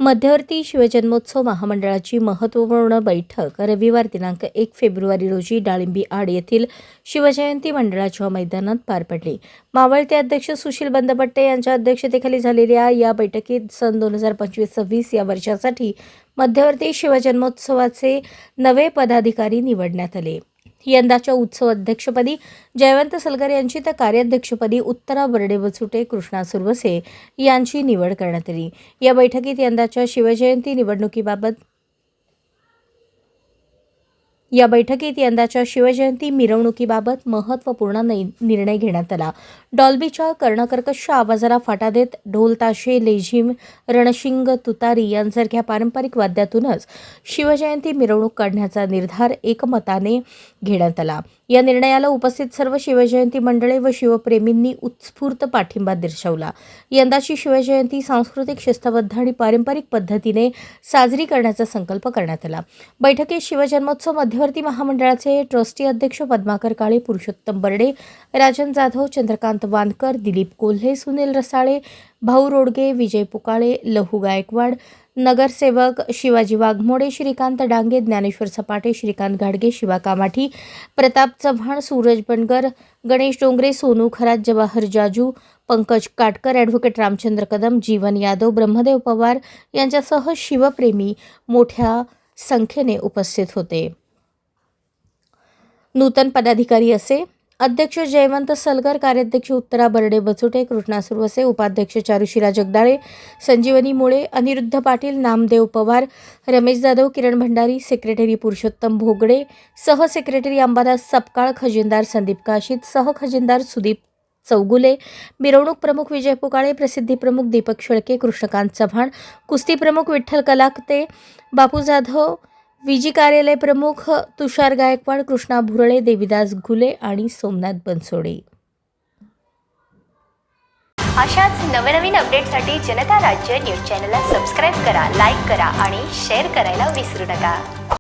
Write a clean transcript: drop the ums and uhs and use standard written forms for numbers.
मध्यवर्ती शिवजन्मोत्सव महामंडळाची महत्त्वपूर्ण बैठक रविवार दिनांक 1 फेब्रुवारी रोजी डाळिंबी आड येथील शिवजयंती मंडळाच्या मैदानात पार पडली। मावळते अध्यक्ष सुशील बंदपट्टे यांच्या अध्यक्षतेखाली झालेल्या या बैठकीत सन 2025-26 या वर्षासाठी मध्यवर्ती शिवजन्मोत्सवाचे नवे पदाधिकारी निवडण्यात आले। यंदाच्या उत्सव अध्यक्षपदी जयवंत सलगर यांची तर कार्याध्यक्षपदी उत्तरा बर्डे-बचुटे, कृष्णा सुरवसे यांची निवड करण्यात आली। या बैठकीत यंदाच्या शिवजयंती मिरवणुकीबाबत महत्त्वपूर्ण निर्णय घेण्यात आला। डॉल्बीच्या कर्णकर्कश आवाजाला फाटा देत ढोल ताशे, लेझिम, रणशिंग, तुतारी यांसारख्या पारंपरिक वाद्यातूनच शिवजयंती मिरवणूक काढण्याचा निर्धार एकमताने घेण्यात आला। या निर्णयाला उपस्थित सर्व शिवजयंती मंडळे व शिवप्रेमींनी उत्स्फूर्त पाठिंबा दर्शवला। यंदाची शिवजयंती सांस्कृतिक, शिस्तबद्ध आणि पारंपरिक पद्धतीने साजरी करण्याचा संकल्प करण्यात आला। बैठकीत शिवजन्मोत्सव मध्यवर्ती महामंडळाचे ट्रस्टी अध्यक्ष पद्माकर काळे, पुरुषोत्तम बर्डे, राजन जाधव, चंद्रकांत वानकर, दिलीप कोल्हे, सुनील रसाळे, भाऊ रोडगे, विजय पुकाळे, लहू गायकवाड, नगरसेवक शिवाजी वाघमोडे, श्रीकांत डांगे, ज्ञानेश्वर सपाटे, श्रीकांत घाडगे, शिवा कामाठी, प्रताप चव्हाण, सूरज बनगर, गणेश डोंगरे, सोनू खरात, जवाहर जाजू, पंकज काटकर, ॲडव्होकेट रामचंद्र कदम, जीवन यादव, ब्रह्मदेव पवार यांच्यासह शिवप्रेमी मोठ्या संख्येने उपस्थित होते। नूतन पदाधिकारी असे: अध्यक्ष जयवंत सलगर, कार्याध्यक्ष उत्तरा बर्डे-बचुटे, कृष्णा सुरवसे, उपाध्यक्ष चारुशिला जगदाळे, संजीवनी मुळे, अनिरुद्ध पाटील, नामदेव पवार, रमेश जाधव, किरण भंडारी, सेक्रेटरी पुरुषोत्तम भोगडे, सहसेक्रेटरी अंबादास सपकाळ, खजिनदार संदीप काशीद, सहखजिनदार सुदीप चौगुले, मिरवणूक प्रमुख विजय पुकाळे, प्रसिद्धी प्रमुख दीपक शेळके, कृष्णकांत चव्हाण, कुस्ती प्रमुख विठ्ठल कलाकते, बापू जाधव, विजी कार्यालय प्रमुख तुषार गायकवाड, कृष्णा भुरळे, देवीदास घुले आणि सोमनाथ बनसोडे। अशाच नवनवीन अपडेटसाठी जनता राज्य न्यूज चॅनलला सबस्क्राईब करा, लाईक करा आणि शेअर करायला विसरू नका।